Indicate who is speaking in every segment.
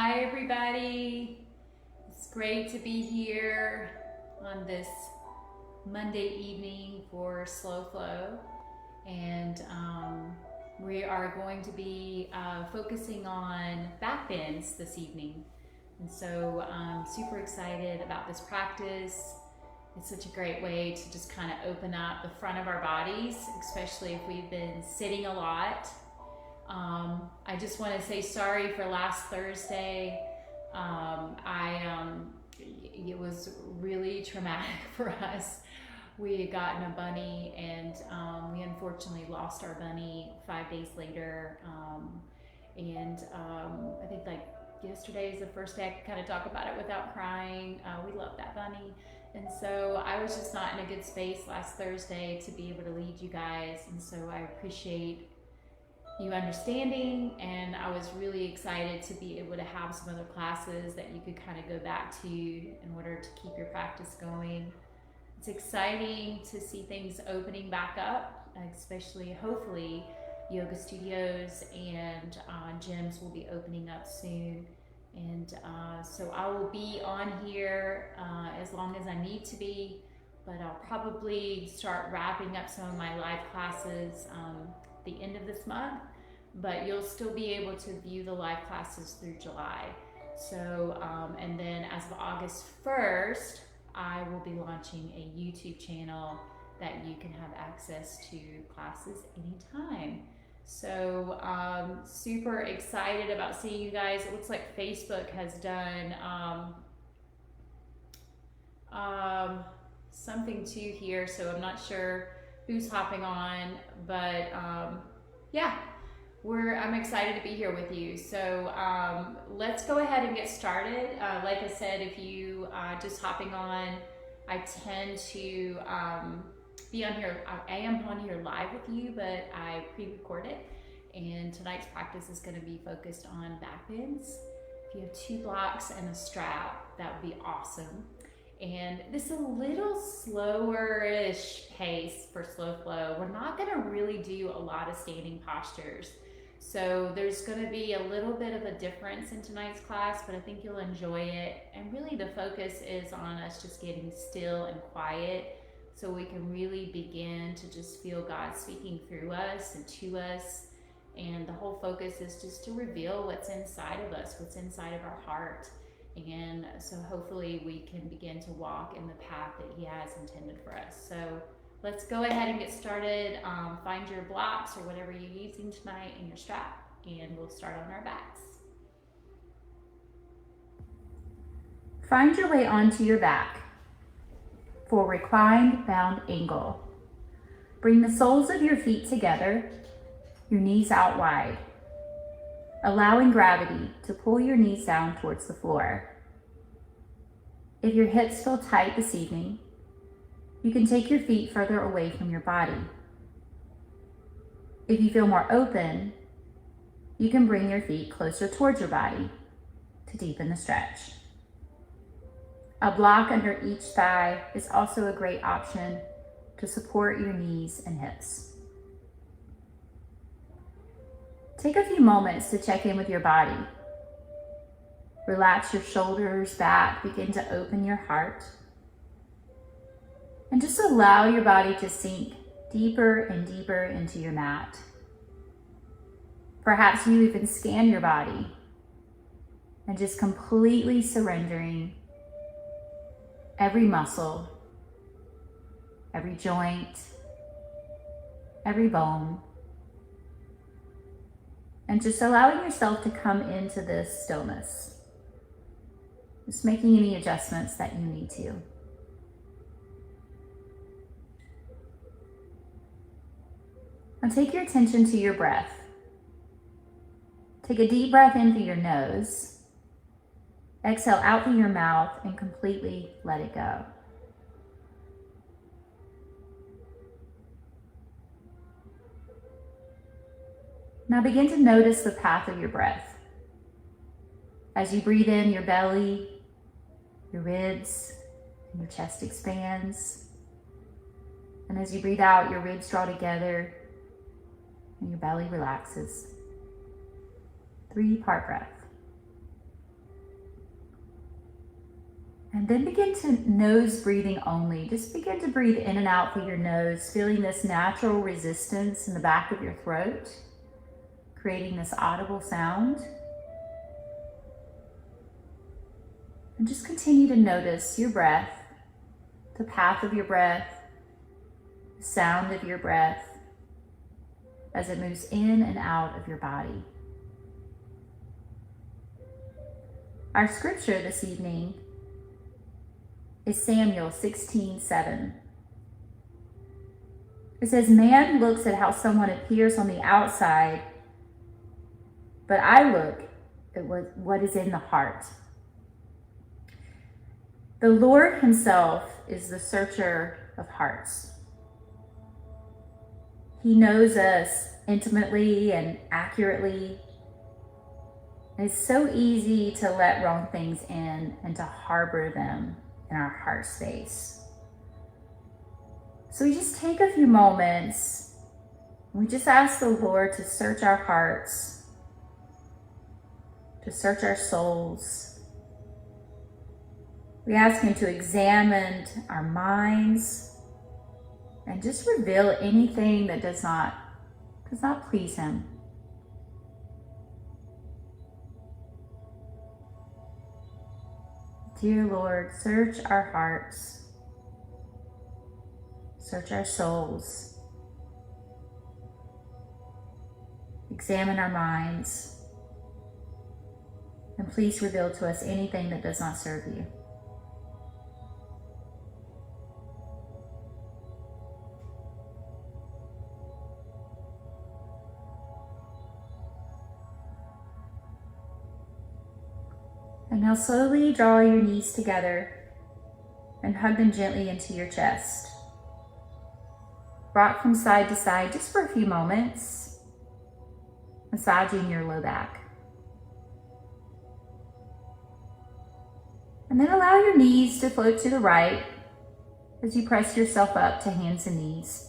Speaker 1: Hi everybody, it's great to be here on this Monday evening for Slow Flow, and we are going to be focusing on backbends this evening. And so I'm super excited about this practice. It's such a great way to just kind of open up the front of our bodies, especially if we've been sitting a lot. I just want to say sorry for last Thursday. It was really traumatic for us. We had gotten a bunny, and we unfortunately lost our bunny 5 days later. I think like yesterday is the first day I could kind of talk about it without crying. We love that bunny. And so I was just not in a good space last Thursday to be able to lead you guys. And so I appreciate you understanding, and I was really excited to be able to have some other classes that you could kind of go back to in order to keep your practice going. It's exciting to see things opening back up, especially hopefully yoga studios and gyms will be opening up soon. And so I will be on here as long as I need to be, but I'll probably start wrapping up some of my live classes the end of this month, but you'll still be able to view the live classes through July. So, and then as of August 1st, I will be launching a YouTube channel that you can have access to classes anytime. So, super excited about seeing you guys. It looks like Facebook has done something too here, so I'm not sure who's hopping on, but yeah, I'm excited to be here with you. So let's go ahead and get started. Like I said, if you just hopping on, I tend to be on here. I am on here live with you, but I pre-record it. And tonight's practice is going to be focused on backbends. If you have 2 blocks and a strap, that would be awesome. And this is a little slower-ish pace for slow flow. We're not gonna really do a lot of standing postures. So there's gonna be a little bit of a difference in tonight's class, but I think you'll enjoy it. And really the focus is on us just getting still and quiet so we can really begin to just feel God speaking through us and to us. And the whole focus is just to reveal what's inside of us, what's inside of our heart. And so hopefully we can begin to walk in the path that He has intended for us. So let's go ahead and get started. Find your blocks or whatever you're using tonight in your strap, and we'll start on our backs. Find your way onto your back for reclined bound angle. Bring the soles of your feet together, your knees out wide, allowing gravity to pull your knees down towards the floor. If your hips feel tight this evening, you can take your feet further away from your body. If you feel more open, you can bring your feet closer towards your body to deepen the stretch. A block under each thigh is also a great option to support your knees and hips. Take a few moments to check in with your body. Relax your shoulders back, begin to open your heart. And just allow your body to sink deeper and deeper into your mat. Perhaps you even scan your body and just completely surrendering every muscle, every joint, every bone. And just allowing yourself to come into this stillness. Just making any adjustments that you need to. Now take your attention to your breath. Take a deep breath in through your nose. Exhale out through your mouth and completely let it go. Now begin to notice the path of your breath. As you breathe in, your belly, your ribs, and your chest expands. And as you breathe out, your ribs draw together and your belly relaxes. 3-part breath.
Speaker 2: And then begin to nose breathing only. Just begin to breathe in and out through your nose, feeling this natural resistance in the back of your throat, creating this audible sound. And just continue to notice your breath, the path of your breath, the sound of your breath as it moves in and out of your body. Our scripture this evening is Samuel 16:7. It says, "Man looks at how someone appears on the outside, but I look at what is in the heart." The Lord himself is the searcher of hearts. He knows us intimately and accurately. And it's so easy to let wrong things in and to harbor them in our heart space. So we just take a few moments and we just ask the Lord to search our hearts, to search our souls. We ask him to examine our minds and just reveal anything that does not please him. Dear Lord, search our hearts, search our souls, examine our minds, and please reveal to us anything that does not serve you. And now slowly draw your knees together and hug them gently into your chest. Rock from side to side just for a few moments, massaging your low back. And then allow your knees to float to the right as you press yourself up to hands and knees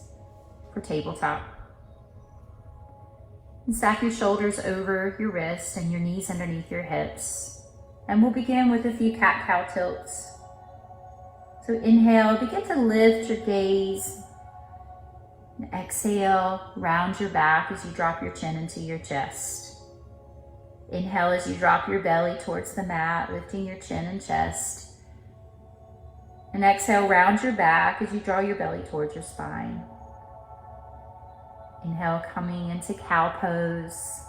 Speaker 2: for tabletop. And stack your shoulders over your wrists and your knees underneath your hips. And we'll begin with a few cat-cow tilts. So inhale, begin to lift your gaze. And exhale, round your back as you drop your chin into your chest. Inhale as you drop your belly towards the mat, lifting your chin and chest. And exhale, round your back as you draw your belly towards your spine. Inhale, coming into cow pose.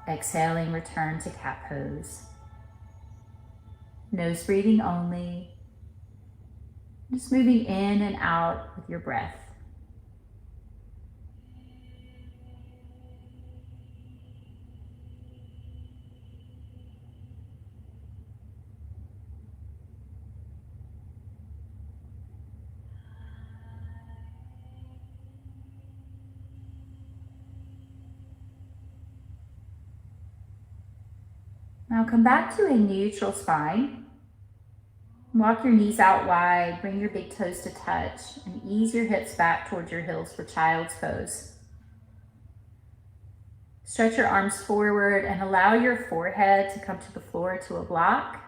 Speaker 2: Exhaling, return to cat pose. Nose breathing only. Just moving in and out with your breath. Now come back to a neutral spine. Walk your knees out wide, bring your big toes to touch, and ease your hips back towards your heels for child's pose. Stretch your arms forward and allow your forehead to come to the floor to a block.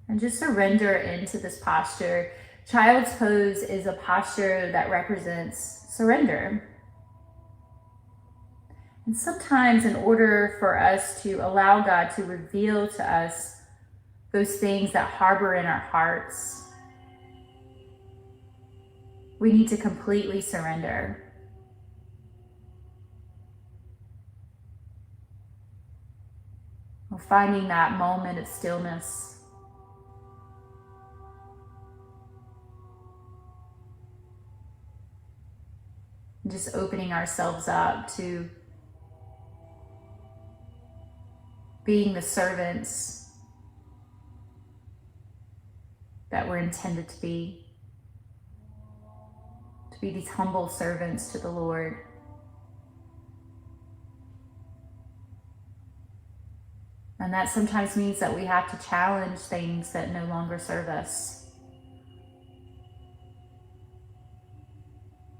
Speaker 2: And just surrender into this posture. Child's pose is a posture that represents surrender. And sometimes in order for us to allow God to reveal to us those things that harbor in our hearts, we need to completely surrender. We're finding that moment of stillness. And just opening ourselves up to being the servants that we're intended to be these humble servants to the Lord. And that sometimes means that we have to challenge things that no longer serve us.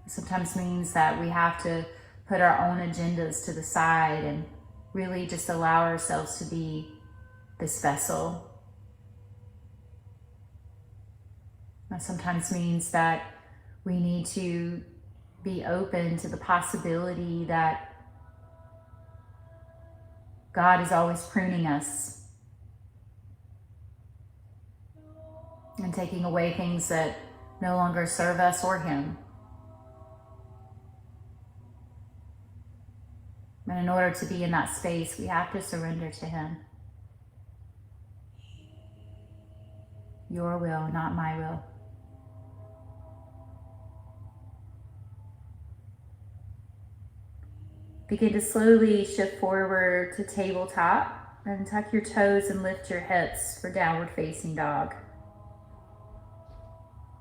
Speaker 2: It sometimes means that we have to put our own agendas to the side and really just allow ourselves to be this vessel. That sometimes means that we need to be open to the possibility that God is always pruning us and taking away things that no longer serve us or Him. And in order to be in that space, we have to surrender to Him. Your will, not my will. Begin to slowly shift forward to tabletop and tuck your toes and lift your hips for downward facing dog.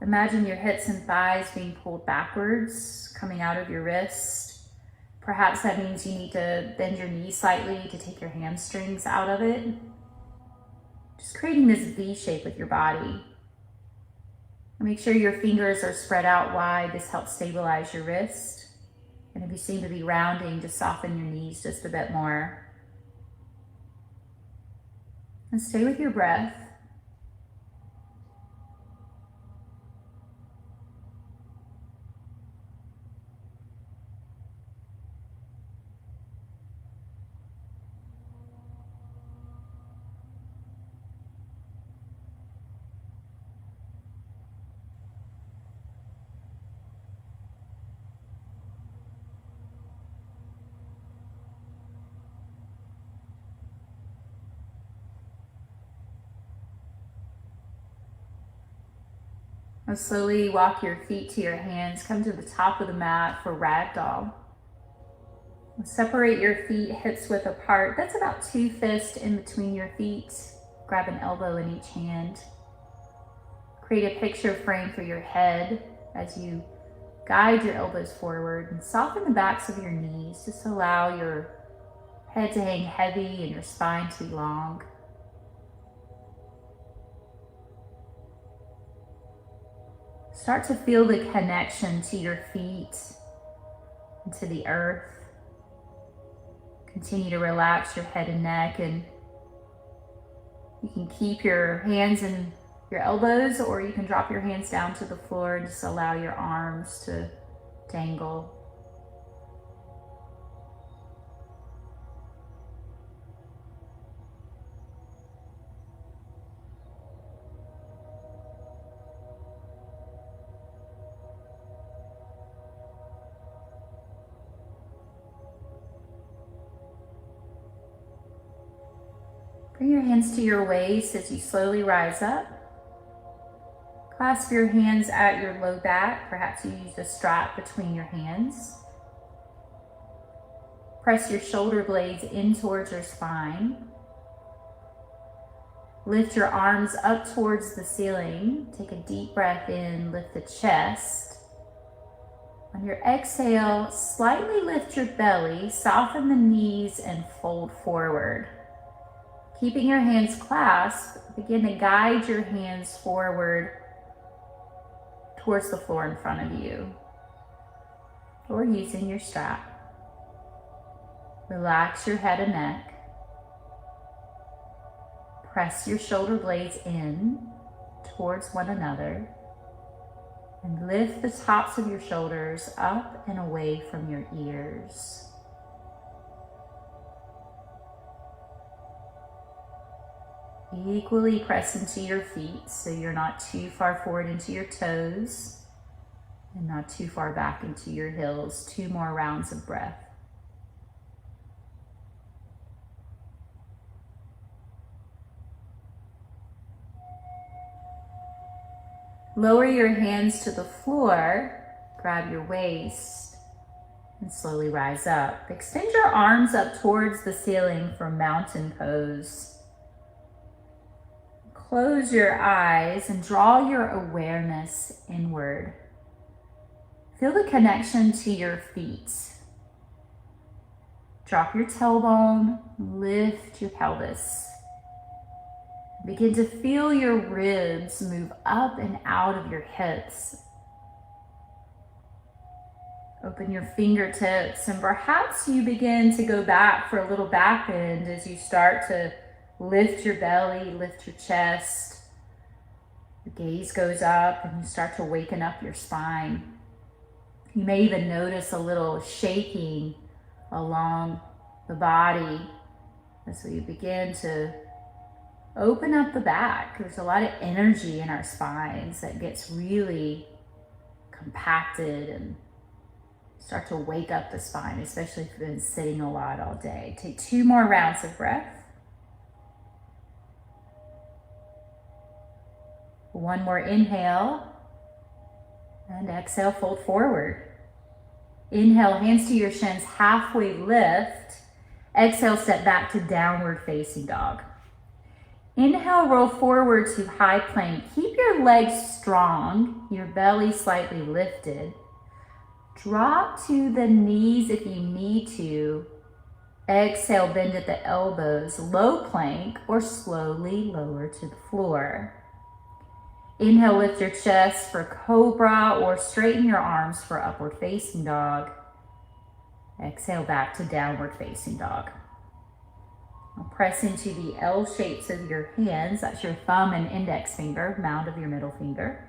Speaker 2: Imagine your hips and thighs being pulled backwards, coming out of your wrist. Perhaps that means you need to bend your knees slightly to take your hamstrings out of it. Just creating this V shape with your body. Make sure your fingers are spread out wide. This helps stabilize your wrist. And if you seem to be rounding, just soften your knees just a bit more. And stay with your breath. Now slowly walk your feet to your hands. Come to the top of the mat for ragdoll. Separate your feet hips width apart. That's about 2 fists in between your feet. Grab an elbow in each hand. Create a picture frame for your head as you guide your elbows forward and soften the backs of your knees. Just allow your head to hang heavy and your spine to be long. Start to feel the connection to your feet and to the earth. Continue to relax your head and neck, and you can keep your hands in your elbows, or you can drop your hands down to the floor and just allow your arms to dangle. Bring your hands to your waist as you slowly rise up. Clasp your hands at your low back. Perhaps you use a strap between your hands. Press your shoulder blades in towards your spine. Lift your arms up towards the ceiling. Take a deep breath in, lift the chest. On your exhale, slightly lift your belly, soften the knees, and fold forward. Keeping your hands clasped, begin to guide your hands forward towards the floor in front of you, or using your strap. Relax your head and neck. Press your shoulder blades in towards one another, and lift the tops of your shoulders up and away from your ears. Equally press into your feet so you're not too far forward into your toes and not too far back into your heels. 2 more rounds of breath. Lower your hands to the floor, grab your waist, and slowly rise up. Extend your arms up towards the ceiling for mountain pose. Close your eyes and draw your awareness inward. Feel the connection to your feet. Drop your tailbone, lift your pelvis. Begin to feel your ribs move up and out of your hips. Open your fingertips, and perhaps you begin to go back for a little back bend as you start to lift your belly, lift your chest. The gaze goes up and you start to waken up your spine. You may even notice a little shaking along the body as we begin to open up the back. There's a lot of energy in our spines that gets really compacted and start to wake up the spine, especially if you've been sitting a lot all day. Take 2 more rounds of breath. 1 more inhale, and exhale, fold forward. Inhale, hands to your shins, halfway lift. Exhale, step back to downward facing dog. Inhale, roll forward to high plank. Keep your legs strong, your belly slightly lifted. Drop to the knees if you need to. Exhale, bend at the elbows, low plank, or slowly lower to the floor. Inhale, lift your chest for cobra or straighten your arms for upward facing dog. Exhale, back to downward facing dog. Now press into the L shapes of your hands. That's your thumb and index finger, mound of your middle finger.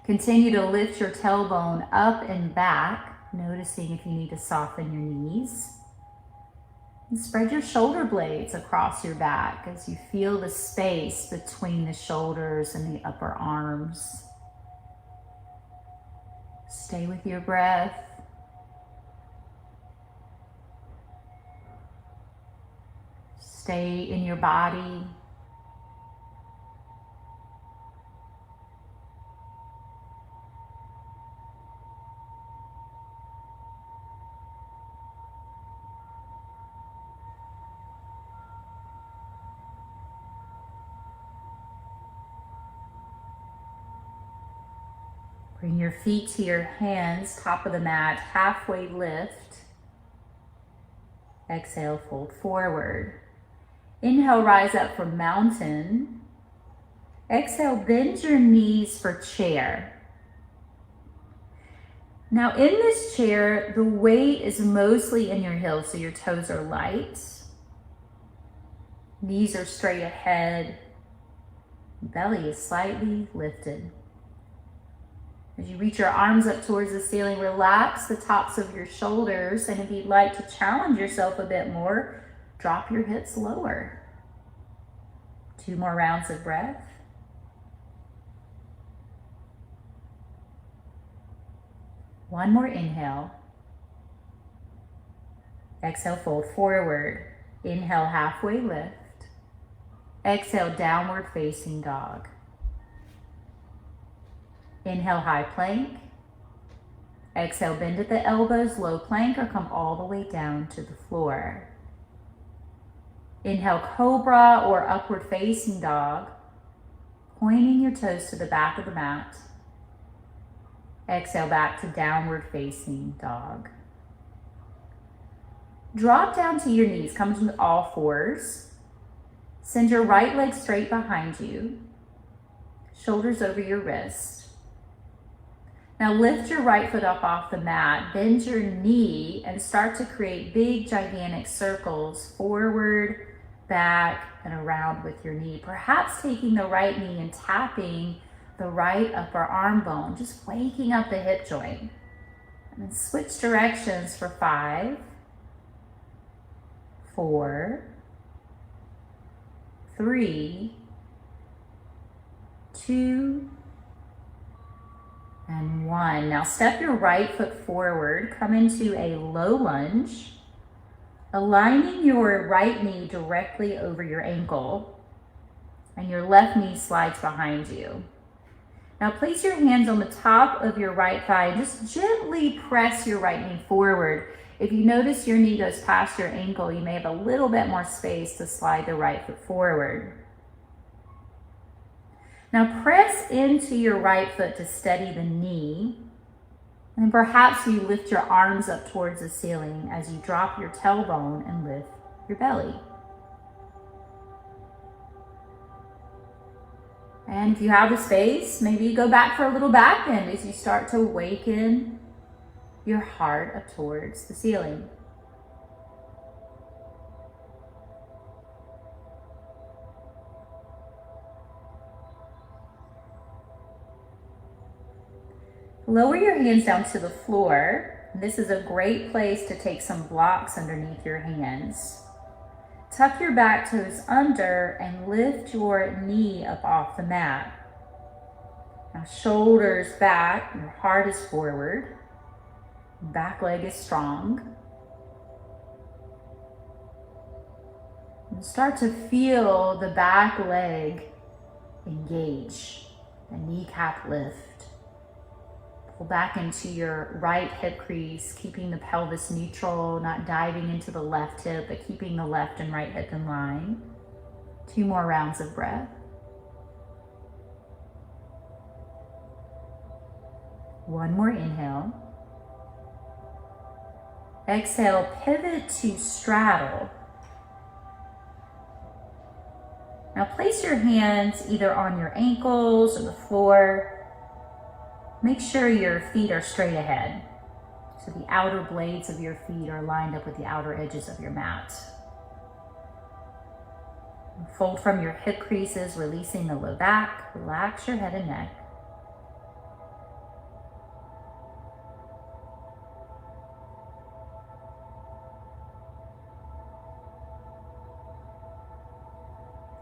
Speaker 2: Continue to lift your tailbone up and back, noticing if you need to soften your knees. And spread your shoulder blades across your back as you feel the space between the shoulders and the upper arms. Stay with your breath. Stay in your body. Bring your feet to your hands, top of the mat, halfway lift. Exhale, fold forward. Inhale, rise up for mountain. Exhale, bend your knees for chair. Now in this chair, the weight is mostly in your heels, so your toes are light. Knees are straight ahead. Belly is slightly lifted. As you reach your arms up towards the ceiling, relax the tops of your shoulders, and if you'd like to challenge yourself a bit more, drop your hips lower. 2 more rounds of breath. One more inhale. Exhale, fold forward. Inhale, halfway lift. Exhale, downward facing dog. Inhale, high plank. Exhale, bend at the elbows, low plank, or come all the way down to the floor. Inhale, cobra or upward facing dog, pointing your toes to the back of the mat. Exhale, back to downward facing dog. Drop down to your knees, come to all fours. Send your right leg straight behind you, shoulders over your wrist. Now lift your right foot up off the mat, bend your knee, and start to create big, gigantic circles forward, back, and around with your knee. Perhaps taking the right knee and tapping the right upper arm bone, just waking up the hip joint. And then switch directions for 5, 4, 3, 2, and 1. Now step your right foot forward, come into a low lunge, aligning your right knee directly over your ankle, and your left knee slides behind you. Now place your hands on the top of your right thigh and just gently press your right knee forward. If you notice your knee goes past your ankle, you may have a little bit more space to slide the right foot forward. Now press into your right foot to steady the knee, and perhaps you lift your arms up towards the ceiling as you drop your tailbone and lift your belly. And if you have the space, maybe you go back for a little back bend as you start to awaken your heart up towards the ceiling. Lower your hands down to the floor. This is a great place to take some blocks underneath your hands. Tuck your back toes under and lift your knee up off the mat. Now shoulders back, your heart is forward. Back leg is strong. And start to feel the back leg engage, the kneecap lift. Pull back into your right hip crease, keeping the pelvis neutral, not diving into the left hip, but keeping the left and right hip in line. 2 more rounds of breath. One more inhale. Exhale, pivot to straddle. Now place your hands either on your ankles or the floor. Make sure your feet are straight ahead, so the outer blades of your feet are lined up with the outer edges of your mat. Fold from your hip creases, releasing the low back. Relax your head and neck.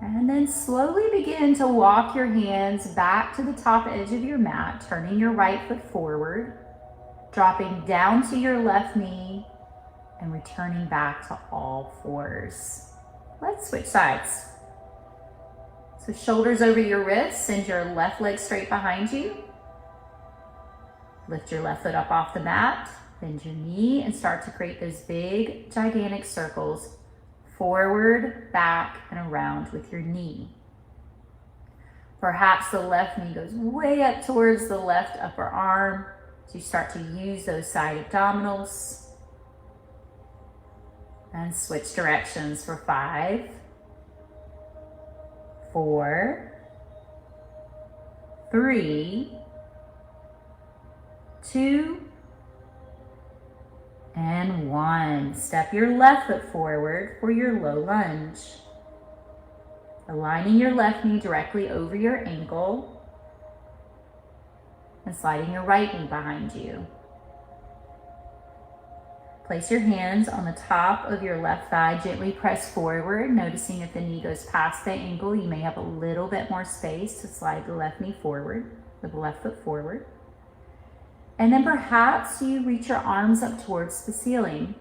Speaker 2: And then slowly begin to walk your hands back to the top edge of your mat, turning your right foot forward, dropping down to your left knee, and returning back to all fours. Let's switch sides. So shoulders over your wrists, send your left leg straight behind you. Lift your left foot up off the mat, bend your knee, and start to create those big, gigantic circles forward, back, and around with your knee. Perhaps the left knee goes way up towards the left upper arm as you start to use those side abdominals. And switch directions for 5, 4, 3, 2, and 1. Step your left foot forward for your low lunge. Aligning your left knee directly over your ankle and sliding your right knee behind you. Place your hands on the top of your left thigh, gently press forward, noticing if the knee goes past the ankle, you may have a little bit more space to slide the left knee forward, or the left foot forward. And then perhaps you reach your arms up towards the ceiling,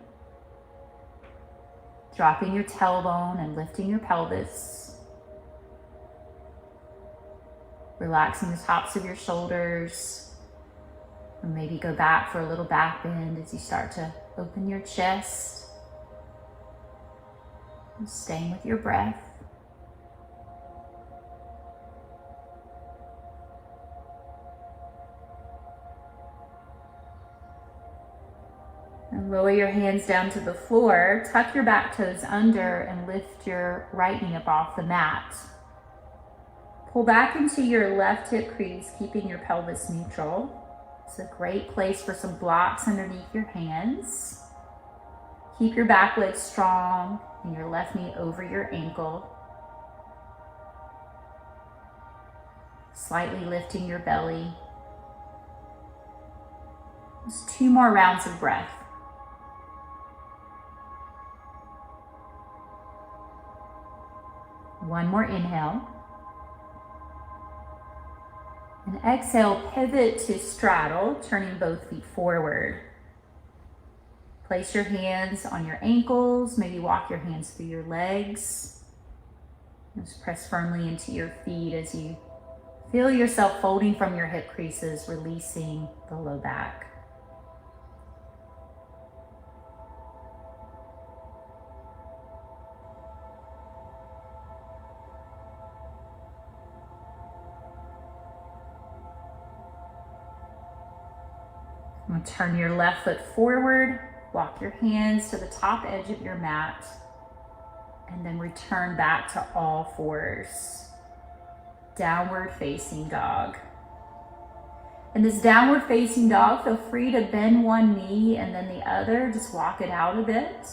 Speaker 2: dropping your tailbone and lifting your pelvis, relaxing the tops of your shoulders, and maybe go back for a little back bend as you start to open your chest, and staying with your breath. And lower your hands down to the floor, tuck your back toes under, and lift your right knee up off the mat. Pull back into your left hip crease, keeping your pelvis neutral. It's a great place for some blocks underneath your hands. Keep your back leg strong and your left knee over your ankle. Slightly lifting your belly. Just 2 more rounds of breath. One more inhale. And exhale, pivot to straddle, turning both feet forward. Place your hands on your ankles, maybe walk your hands through your legs. Just press firmly into your feet as you feel yourself folding from your hip creases, releasing the low back. Turn your left foot forward, walk your hands to the top edge of your mat, and then return back to all fours. Downward facing dog. In this downward facing dog, feel free to bend one knee and then the other, just walk it out a bit.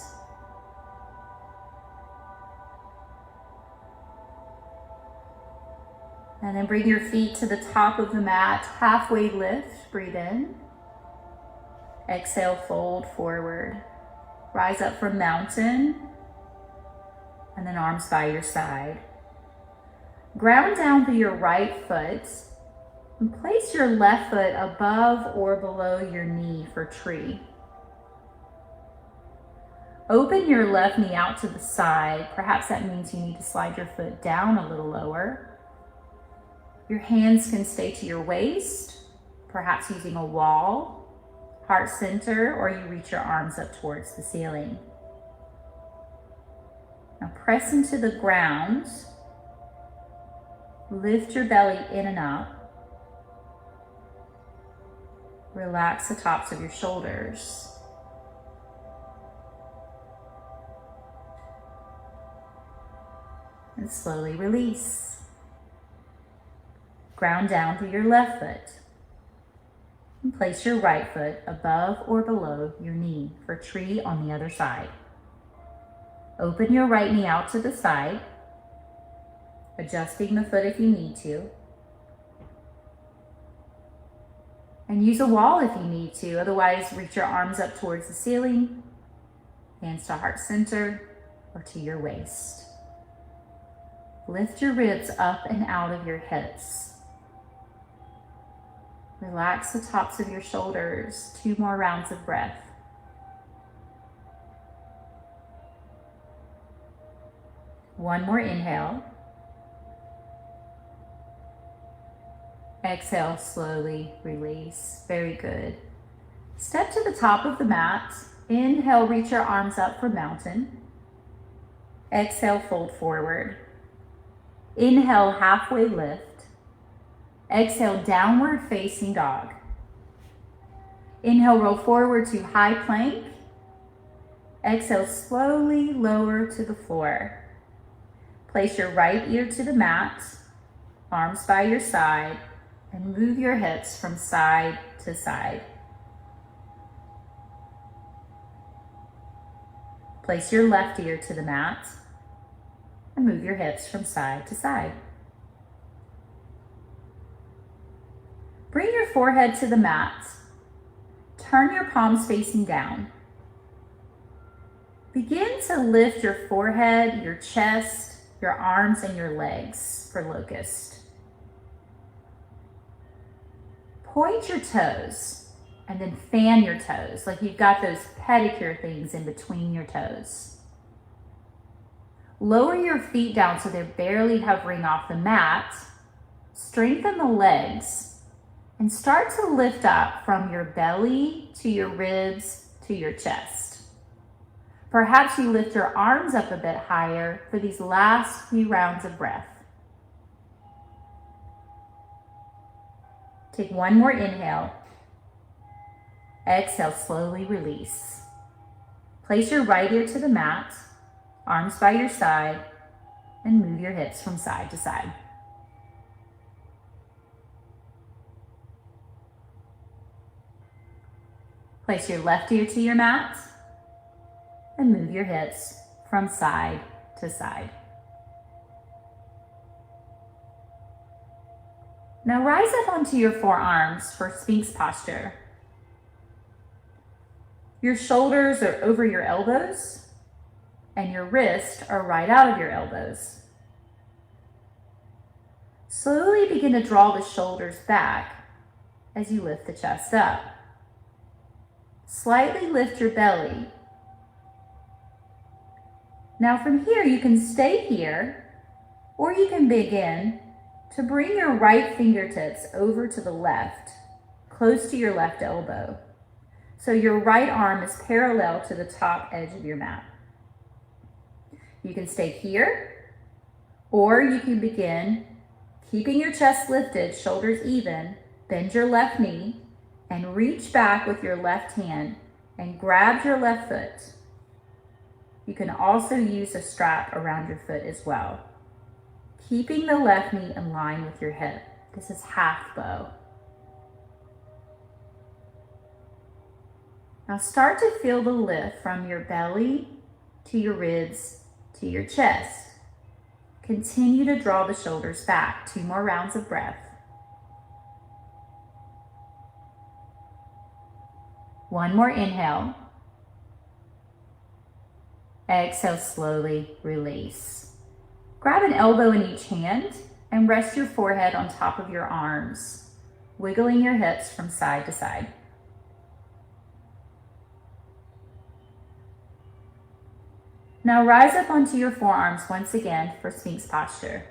Speaker 2: And then bring your feet to the top of the mat, halfway lift, breathe in. Exhale, fold forward. Rise up from mountain, and then arms by your side. Ground down through your right foot, and place your left foot above or below your knee for tree. Open your left knee out to the side. Perhaps that means you need to slide your foot down a little lower. Your hands can stay to your waist, perhaps using a wall, heart center, or you reach your arms up towards the ceiling. Now press into the ground. Lift your belly in and up. Relax the tops of your shoulders. And slowly release. Ground down through your left foot. And place your right foot above or below your knee for tree on the other side. Open your right knee out to the side, adjusting the foot if you need to. And use a wall if you need to, otherwise reach your arms up towards the ceiling, hands to heart center or to your waist. Lift your ribs up and out of your hips. Relax the tops of your shoulders. 2 more rounds of breath. One more inhale. Exhale, slowly release. Very good. Step to the top of the mat. Inhale, reach your arms up for mountain. Exhale, fold forward. Inhale, halfway lift. Exhale, downward facing dog. Inhale, roll forward to high plank. Exhale, slowly lower to the floor. Place your right ear to the mat, arms by your side, and move your hips from side to side. Place your left ear to the mat and move your hips from side to side. Bring your forehead to the mat. Turn your palms facing down. Begin to lift your forehead, your chest, your arms, and your legs for locust. Point your toes and then fan your toes like you've got those pedicure things in between your toes. Lower your feet down so they're barely hovering off the mat. Strengthen the legs. And start to lift up from your belly to your ribs to your chest. Perhaps you lift your arms up a bit higher for these last few rounds of breath. Take one more inhale. Exhale, slowly release. Place your right ear to the mat, arms by your side, and move your hips from side to side. Place your left ear to your mat and move your hips from side to side. Now rise up onto your forearms for Sphinx posture. Your shoulders are over your elbows and your wrists are right out of your elbows. Slowly begin to draw the shoulders back as you lift the chest up. Slightly lift your belly. Now from here, you can stay here, or you can begin to bring your right fingertips over to the left, close to your left elbow. So your right arm is parallel to the top edge of your mat. You can stay here, or you can begin keeping your chest lifted, shoulders even, bend your left knee, and reach back with your left hand and grab your left foot. You can also use a strap around your foot as well. Keeping the left knee in line with your hip. This is half bow. Now start to feel the lift from your belly to your ribs to your chest. Continue to draw the shoulders back. 2 more rounds of breath. 1 more inhale. Exhale, slowly release. Grab an elbow in each hand and rest your forehead on top of your arms, wiggling your hips from side to side. Now rise up onto your forearms once again for Sphinx posture.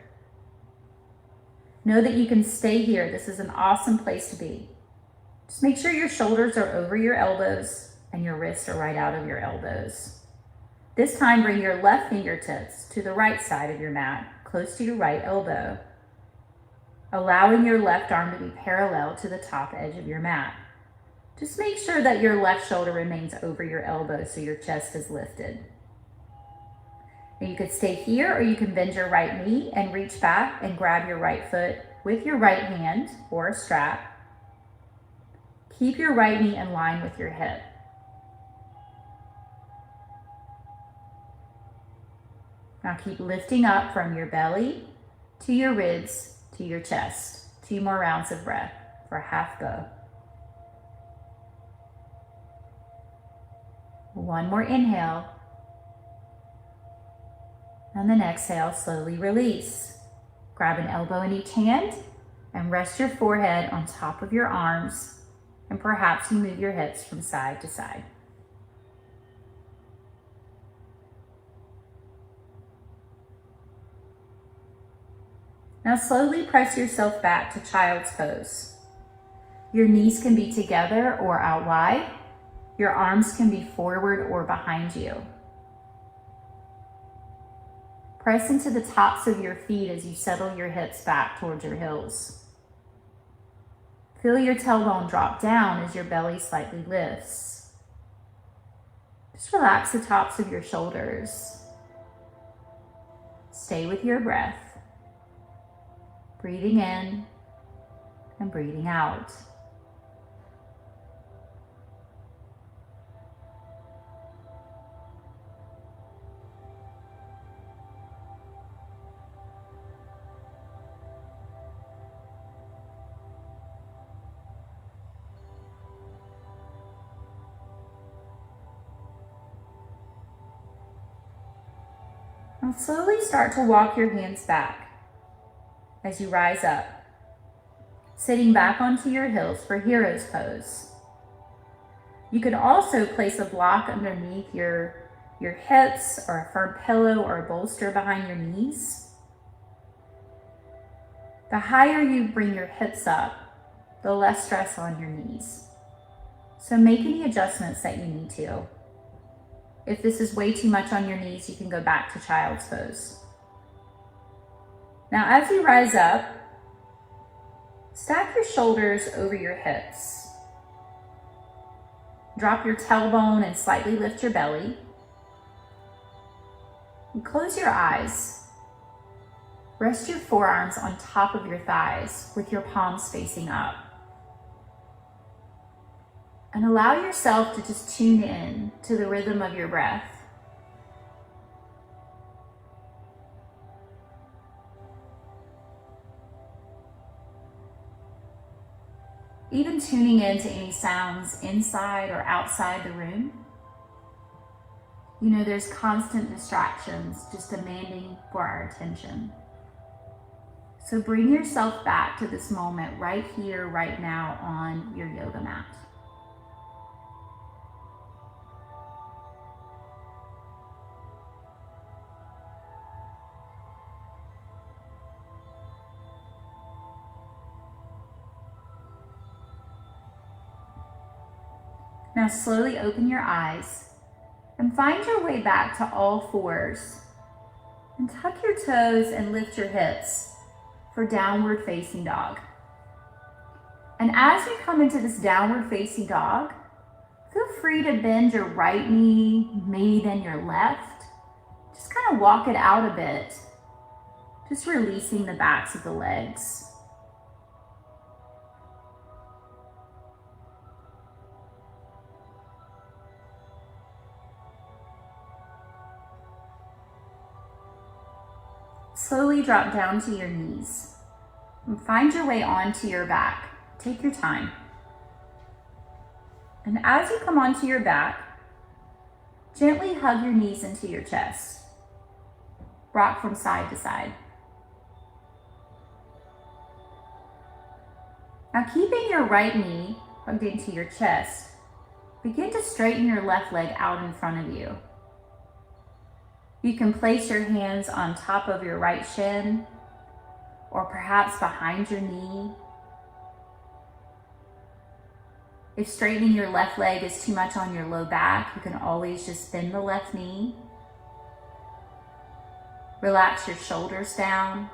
Speaker 2: Know that you can stay here. This is an awesome place to be. Just make sure your shoulders are over your elbows and your wrists are right out of your elbows. This time, bring your left fingertips to the right side of your mat, close to your right elbow, allowing your left arm to be parallel to the top edge of your mat. Just make sure that your left shoulder remains over your elbow so your chest is lifted. And you could stay here, or you can bend your right knee and reach back and grab your right foot with your right hand or a strap. Keep your right knee in line with your hip. Now keep lifting up from your belly to your ribs to your chest. 2 more rounds of breath for half bow. 1 more inhale. And then exhale, slowly release. Grab an elbow in each hand and rest your forehead on top of your arms, and perhaps you move your hips from side to side. Now slowly press yourself back to child's pose. Your knees can be together or out wide. Your arms can be forward or behind you. Press into the tops of your feet as you settle your hips back towards your heels. Feel your tailbone drop down as your belly slightly lifts. Just relax the tops of your shoulders. Stay with your breath. Breathing in and breathing out. Now slowly start to walk your hands back as you rise up, sitting back onto your heels for hero's pose. You could also place a block underneath your hips, or a firm pillow or a bolster behind your knees. The higher you bring your hips up, the less stress on your knees. So make any adjustments that you need to. If this is way too much on your knees, you can go back to child's pose. Now, as you rise up, stack your shoulders over your hips. Drop your tailbone and slightly lift your belly. And close your eyes. Rest your forearms on top of your thighs with your palms facing up. And allow yourself to just tune in to the rhythm of your breath. Even tuning in to any sounds inside or outside the room. You know, there's constant distractions just demanding for our attention. So bring yourself back to this moment right here, right now on your yoga mat. Now slowly open your eyes and find your way back to all fours. And tuck your toes and lift your hips for downward facing dog. And as you come into this downward facing dog, feel free to bend your right knee, maybe then your left. Just kind of walk it out a bit. Just releasing the backs of the legs. Slowly drop down to your knees and find your way onto your back. Take your time. And as you come onto your back, gently hug your knees into your chest. Rock from side to side. Now, keeping your right knee hugged into your chest, begin to straighten your left leg out in front of you. You can place your hands on top of your right shin or perhaps behind your knee. If straightening your left leg is too much on your low back, you can always just bend the left knee. Relax your shoulders down.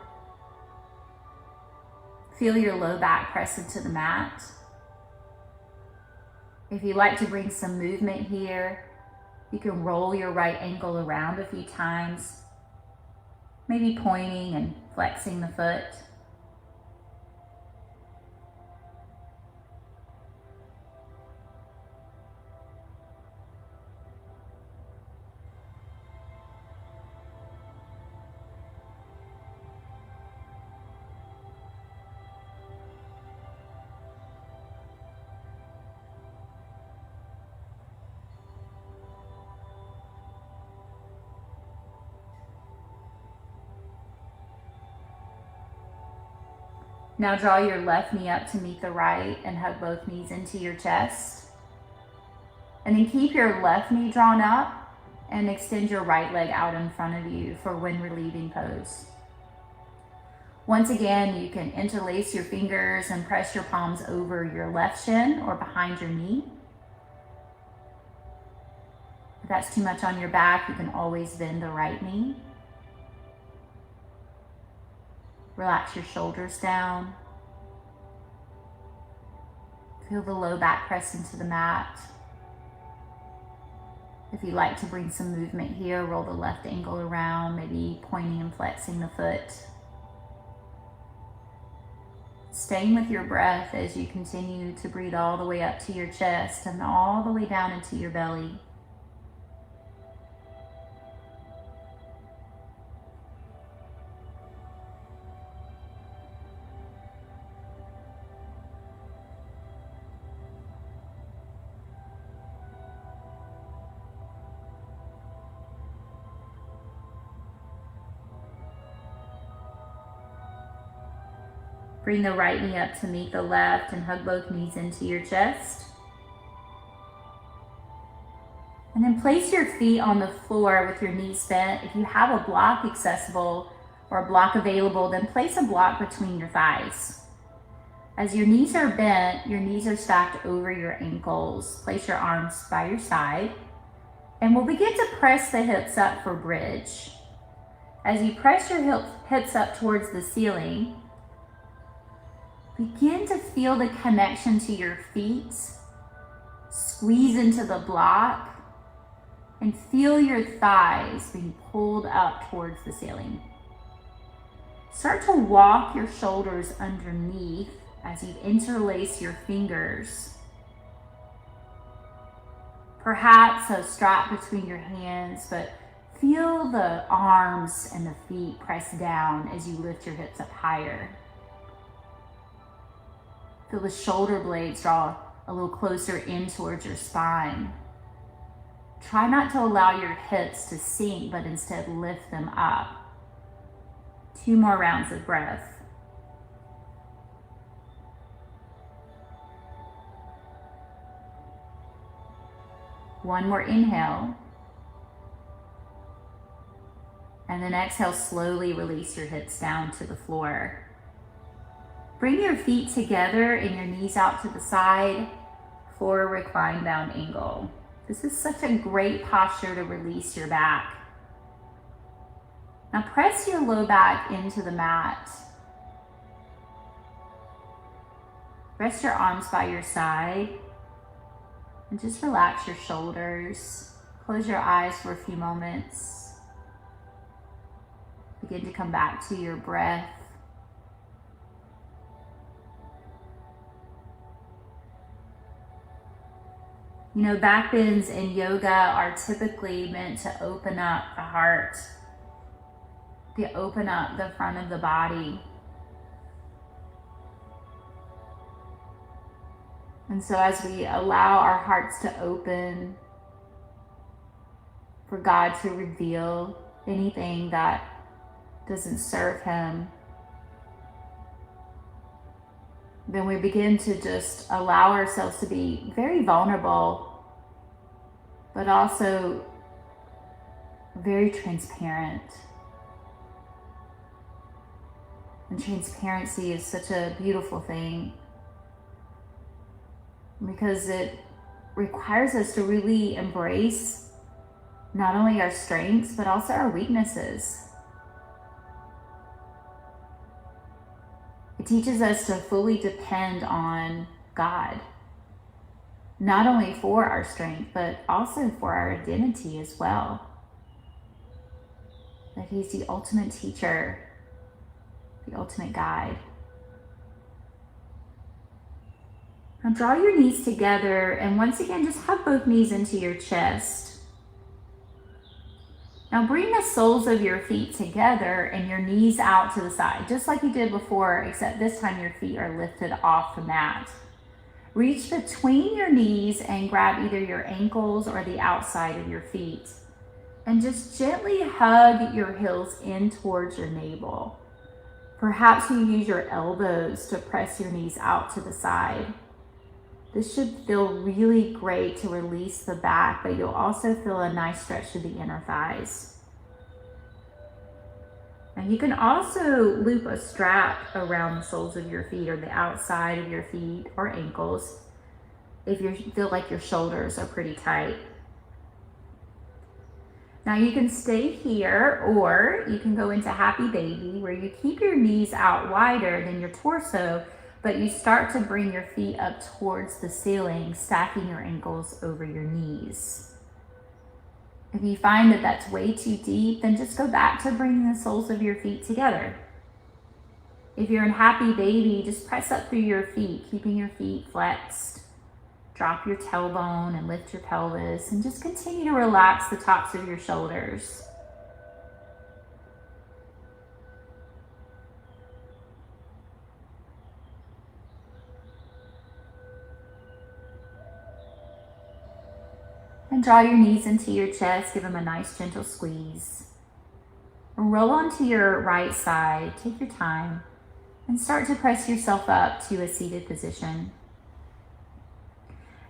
Speaker 2: Feel your low back press into the mat. If you'd like to bring some movement here, you can roll your right ankle around a few times, maybe pointing and flexing the foot. Now draw your left knee up to meet the right and hug both knees into your chest. And then keep your left knee drawn up and extend your right leg out in front of you for wind relieving pose. Once again, you can interlace your fingers and press your palms over your left shin or behind your knee. If that's too much on your back, you can always bend the right knee. Relax your shoulders down. Feel the low back press into the mat. If you'd like to bring some movement here, roll the left ankle around, maybe pointing and flexing the foot. Staying with your breath as you continue to breathe all the way up to your chest and all the way down into your belly. Bring the right knee up to meet the left and hug both knees into your chest. And then place your feet on the floor with your knees bent. If you have a block accessible or a block available, then place a block between your thighs. As your knees are bent, your knees are stacked over your ankles. Place your arms by your side. And we'll begin to press the hips up for bridge. As you press your hips up towards the ceiling, begin to feel the connection to your feet. Squeeze into the block and feel your thighs being pulled up towards the ceiling. Start to walk your shoulders underneath as you interlace your fingers. Perhaps a strap between your hands, but feel the arms and the feet press down as you lift your hips up higher. Feel the shoulder blades draw a little closer in towards your spine. Try not to allow your hips to sink, but instead lift them up. 2 more rounds of breath. One more inhale. And then exhale, slowly release your hips down to the floor. Bring your feet together and your knees out to the side for a reclined down angle. This is such a great posture to release your back. Now press your low back into the mat. Rest your arms by your side and just relax your shoulders. Close your eyes for a few moments. Begin to come back to your breath. You know, back bends in yoga are typically meant to open up the heart, to open up the front of the body. And so as we allow our hearts to open for God to reveal anything that doesn't serve Him, then we begin to just allow ourselves to be very vulnerable, but also very transparent. And transparency is such a beautiful thing because it requires us to really embrace not only our strengths, but also our weaknesses. It teaches us to fully depend on God, not only for our strength, but also for our identity as well. That He's the ultimate teacher, the ultimate guide. Now draw your knees together and once again, just hug both knees into your chest. Now bring the soles of your feet together and your knees out to the side, just like you did before, except this time your feet are lifted off the mat. Reach between your knees and grab either your ankles or the outside of your feet. And just gently hug your heels in towards your navel. Perhaps you use your elbows to press your knees out to the side. This should feel really great to release the back, but you'll also feel a nice stretch to the inner thighs. And you can also loop a strap around the soles of your feet or the outside of your feet or ankles if you feel like your shoulders are pretty tight. Now you can stay here, or you can go into Happy Baby, where you keep your knees out wider than your torso, but you start to bring your feet up towards the ceiling, stacking your ankles over your knees. If you find that that's way too deep, then just go back to bringing the soles of your feet together. If you're in Happy Baby, just press up through your feet, keeping your feet flexed. Drop your tailbone and lift your pelvis, and just continue to relax the tops of your shoulders. And draw your knees into your chest, give them a nice gentle squeeze. Roll onto your right side, take your time, and start to press yourself up to a seated position.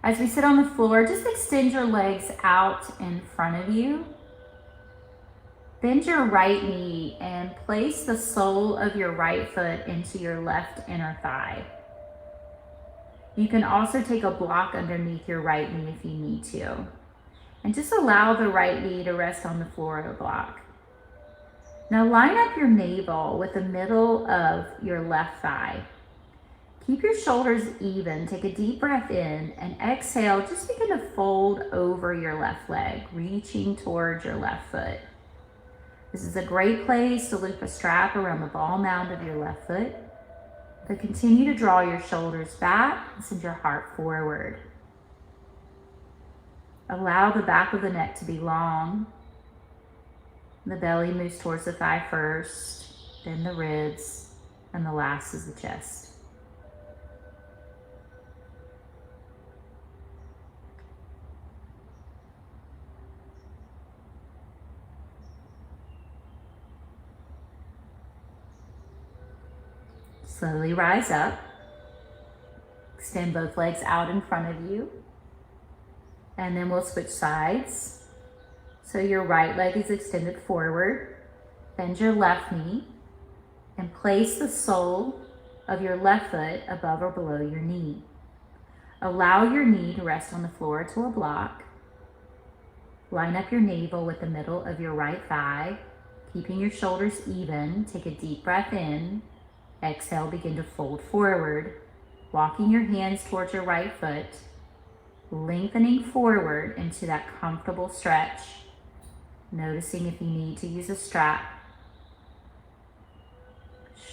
Speaker 2: As we sit on the floor, just extend your legs out in front of you. Bend your right knee and place the sole of your right foot into your left inner thigh. You can also take a block underneath your right knee if you need to. And just allow the right knee to rest on the floor of the block. Now line up your navel with the middle of your left thigh. Keep your shoulders even, take a deep breath in, and exhale, just begin to fold over your left leg, reaching towards your left foot. This is a great place to loop a strap around the ball mound of your left foot, but continue to draw your shoulders back and send your heart forward. Allow the back of the neck to be long. The belly moves towards the thigh first, then the ribs, and the last is the chest. Slowly rise up. Extend both legs out in front of you. And then we'll switch sides. So your right leg is extended forward. Bend your left knee and place the sole of your left foot above or below your knee. Allow your knee to rest on the floor to a block. Line up your navel with the middle of your right thigh, keeping your shoulders even. Take a deep breath in. Exhale, begin to fold forward, walking your hands towards your right foot, lengthening forward into that comfortable stretch, noticing if you need to use a strap.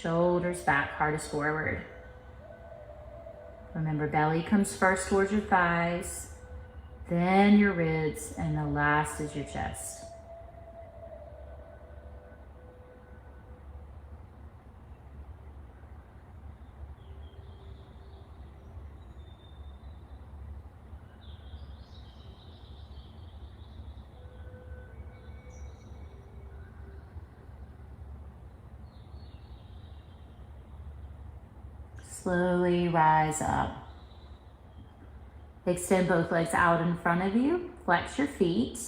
Speaker 2: Shoulders back, heart is forward. Remember, belly comes first towards your thighs, then your ribs, and the last is your chest. Slowly rise up. Extend both legs out in front of you. Flex your feet.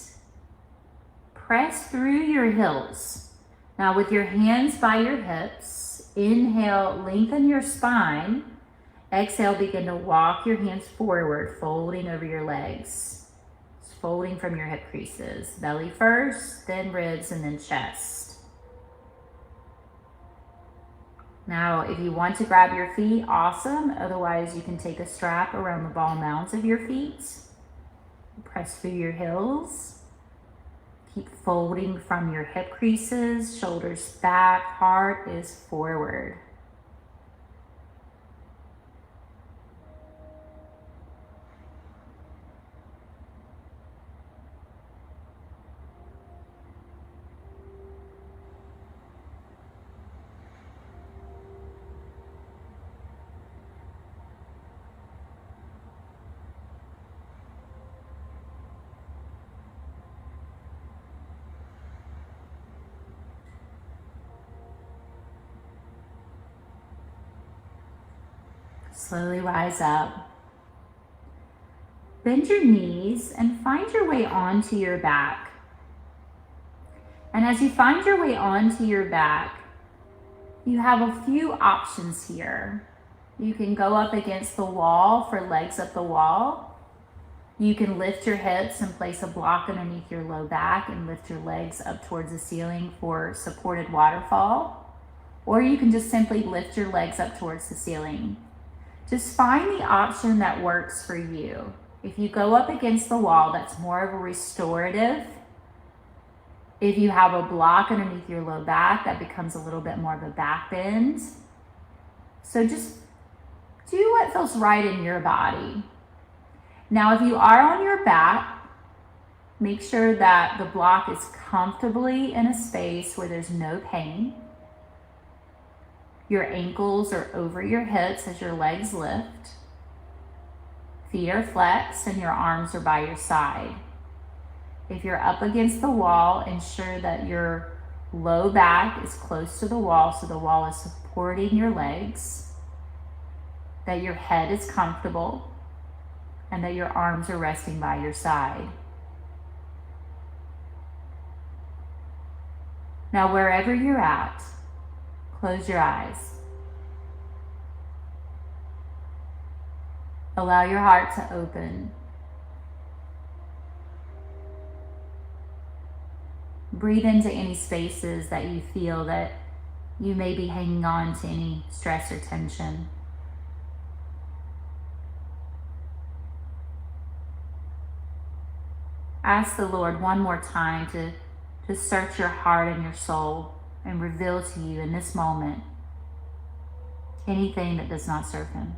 Speaker 2: Press through your heels. Now with your hands by your hips, inhale, lengthen your spine. Exhale, begin to walk your hands forward, folding over your legs. Just folding from your hip creases. Belly first, then ribs, and then chest. Now, if you want to grab your feet, awesome. Otherwise, you can take a strap around the ball mounds of your feet. Press through your heels. Keep folding from your hip creases, shoulders back, heart is forward. Slowly rise up. Bend your knees and find your way onto your back. And as you find your way onto your back, you have a few options here. You can go up against the wall for legs up the wall. You can lift your hips and place a block underneath your low back and lift your legs up towards the ceiling for supported waterfall. Or you can just simply lift your legs up towards the ceiling. Just find the option that works for you. If you go up against the wall, that's more of a restorative. If you have a block underneath your low back, that becomes a little bit more of a back bend. So just do what feels right in your body. Now, if you are on your back, make sure that the block is comfortably in a space where there's no pain. Your ankles are over your hips as your legs lift. Feet are flexed and your arms are by your side. If you're up against the wall, ensure that your low back is close to the wall so the wall is supporting your legs, that your head is comfortable, and that your arms are resting by your side. Now, wherever you're at, close your eyes. Allow your heart to open. Breathe into any spaces that you feel that you may be hanging on to any stress or tension. Ask the Lord one more time to search your heart and your soul and reveal to you in this moment anything that does not serve Him.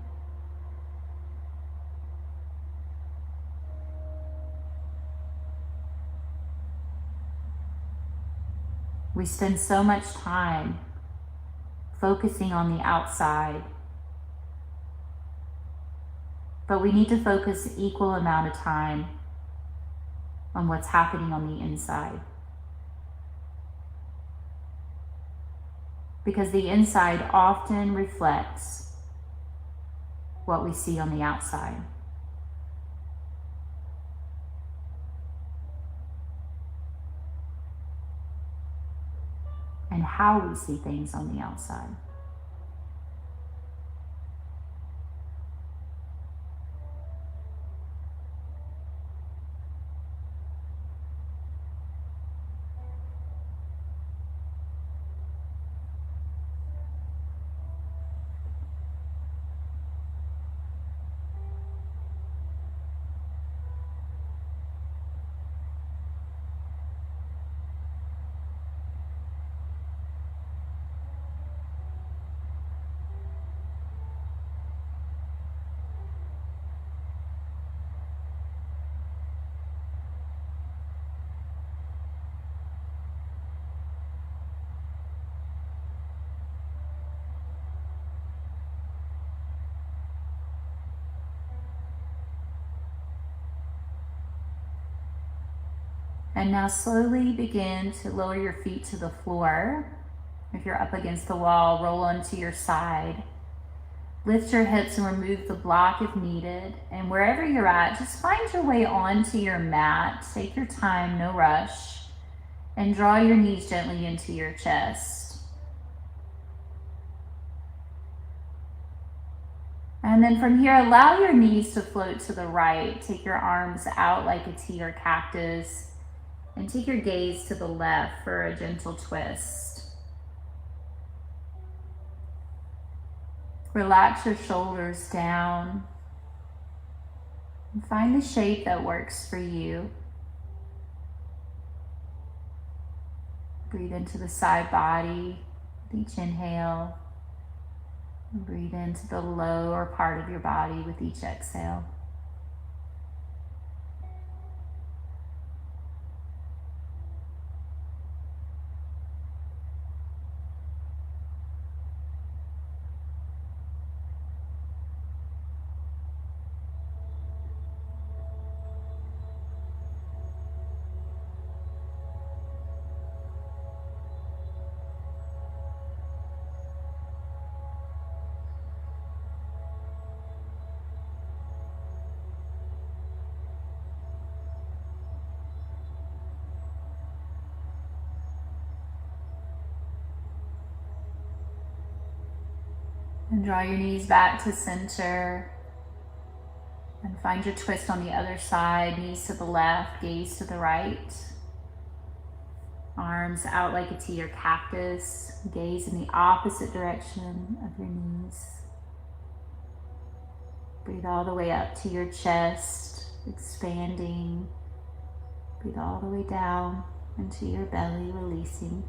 Speaker 2: We spend so much time focusing on the outside, but we need to focus an equal amount of time on what's happening on the inside. Because the inside often reflects what we see on the outside. And how we see things on the outside. And now slowly begin to lower your feet to the floor. If you're up against the wall, roll onto your side. Lift your hips and remove the block if needed. And wherever you're at, just find your way onto your mat. Take your time, no rush. And draw your knees gently into your chest. And then from here, allow your knees to float to the right. Take your arms out like a T or cactus. And take your gaze to the left for a gentle twist. Relax your shoulders down. And find the shape that works for you. Breathe into the side body with each inhale. And breathe into the lower part of your body with each exhale. And draw your knees back to center. And find your twist on the other side. Knees to the left, gaze to the right. Arms out like a T or cactus. Gaze in the opposite direction of your knees. Breathe all the way up to your chest, expanding. Breathe all the way down into your belly, releasing.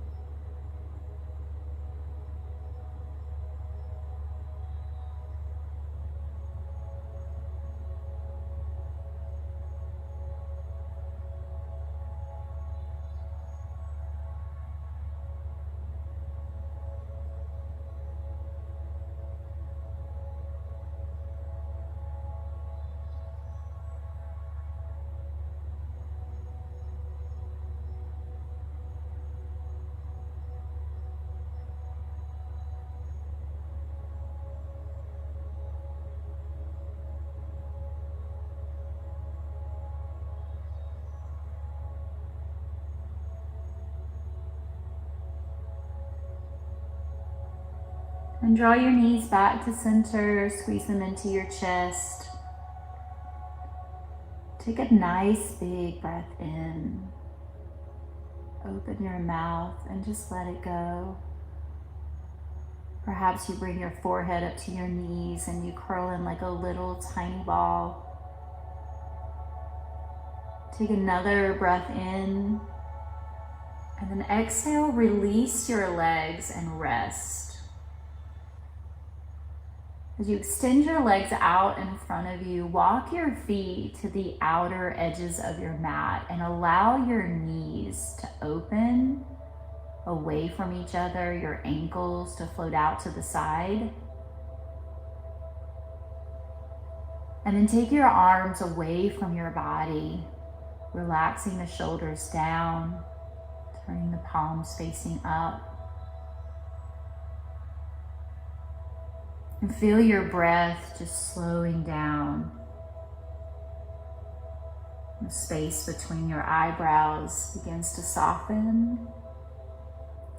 Speaker 2: And draw your knees back to center, squeeze them into your chest. Take a nice big breath in. Open your mouth and just let it go. Perhaps you bring your forehead up to your knees and you curl in like a little tiny ball. Take another breath in. And then exhale, release your legs and rest. As you extend your legs out in front of you, walk your feet to the outer edges of your mat and allow your knees to open away from each other, your ankles to float out to the side. And then take your arms away from your body, relaxing the shoulders down, turning the palms facing up. And feel your breath just slowing down. The space between your eyebrows begins to soften.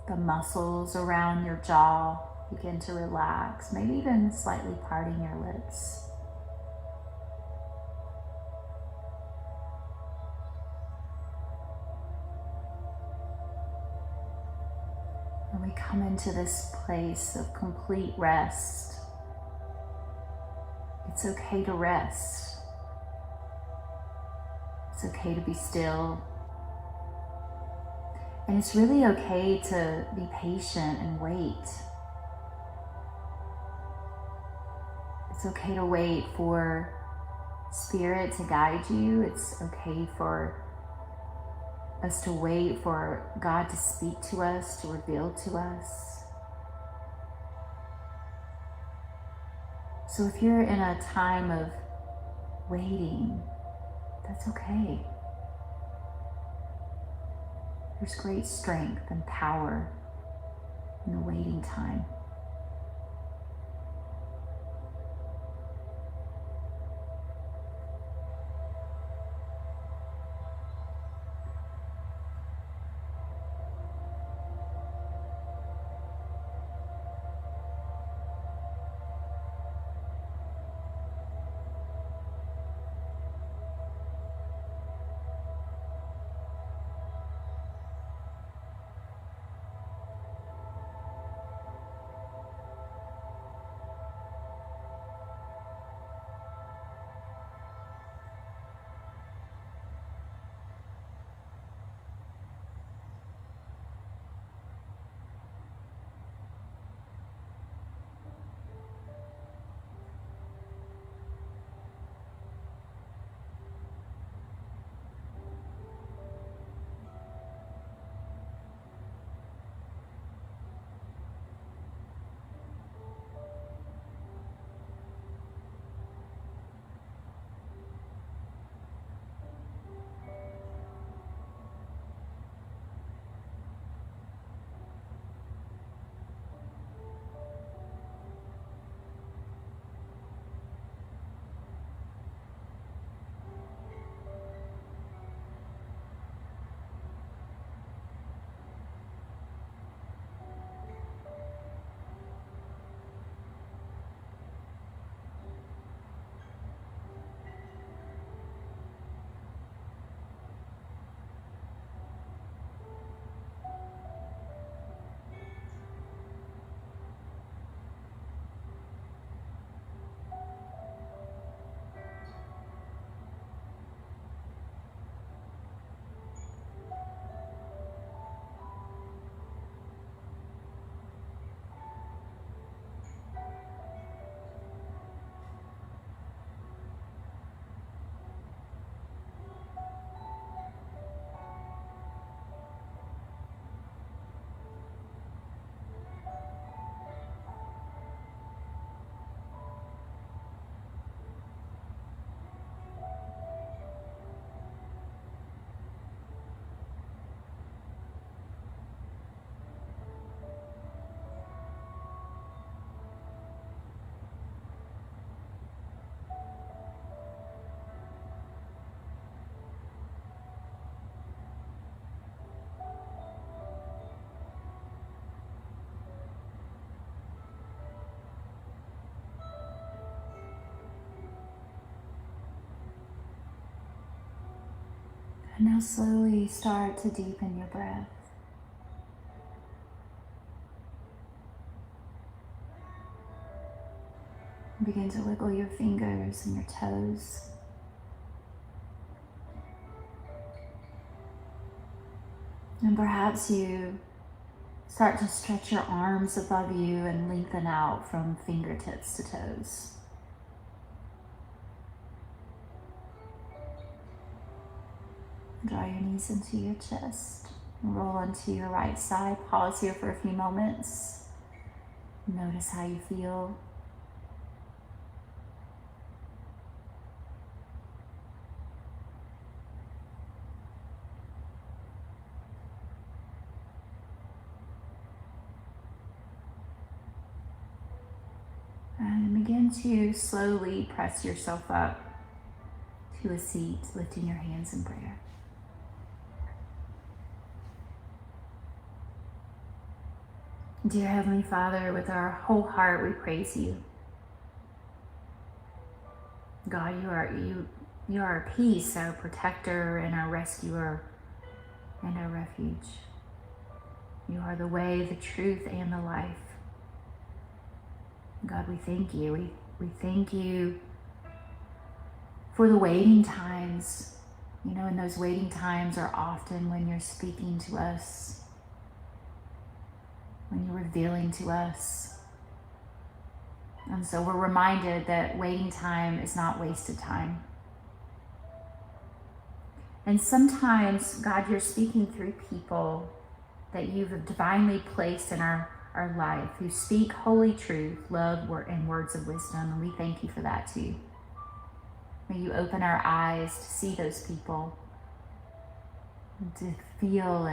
Speaker 2: The muscles around your jaw begin to relax, maybe even slightly parting your lips. And we come into this place of complete rest. It's okay to rest. It's okay to be still. And it's really okay to be patient and wait. It's okay to wait for Spirit to guide you. It's okay for us to wait for God to speak to us, to reveal to us. So if you're in a time of waiting, that's okay. There's great strength and power in the waiting time. And now slowly start to deepen your breath. Begin to wiggle your fingers and your toes. And perhaps you start to stretch your arms above you and lengthen out from fingertips to toes. Draw your knees into your chest. Roll onto your right side. Pause here for a few moments. Notice how you feel. And begin to slowly press yourself up to a seat, lifting your hands in prayer. Dear Heavenly Father, with our whole heart we praise you. God, you are our peace, our protector, and our rescuer, and our refuge. You are the way, the truth, and the life. God, we thank you. We thank you for the waiting times. You know, and those waiting times are often when you're speaking to us, when you're revealing to us. And so we're reminded that waiting time is not wasted time. And sometimes, God, you're speaking through people that you've divinely placed in our life, who speak holy truth, love, and words of wisdom. And we thank you for that too. May you open our eyes to see those people, and to feel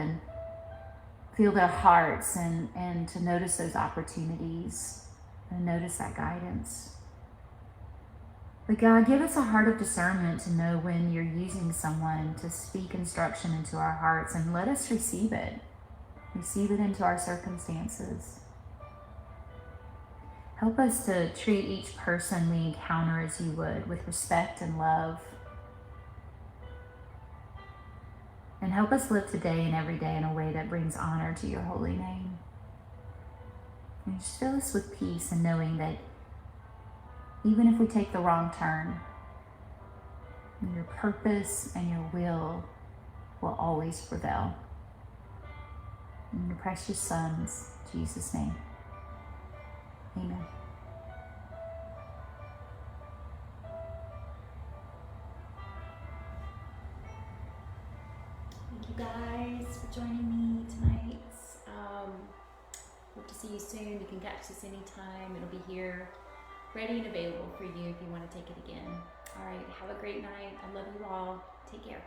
Speaker 2: their hearts, and to notice those opportunities and notice that guidance. But God, give us a heart of discernment to know when you're using someone to speak instruction into our hearts, and let us receive it. Receive it into our circumstances. Help us to treat each person we encounter as you would, with respect and love. And help us live today and every day in a way that brings honor to your holy name. And just fill us with peace and knowing that even if we take the wrong turn, your purpose and your will always prevail. In your precious Son's Jesus' name. Amen.
Speaker 1: Thank you guys for joining me tonight. Hope to see you soon. You can catch this anytime. It'll be here, ready and available for you if you want to take it again. All right, have a great night. I love you all. Take care.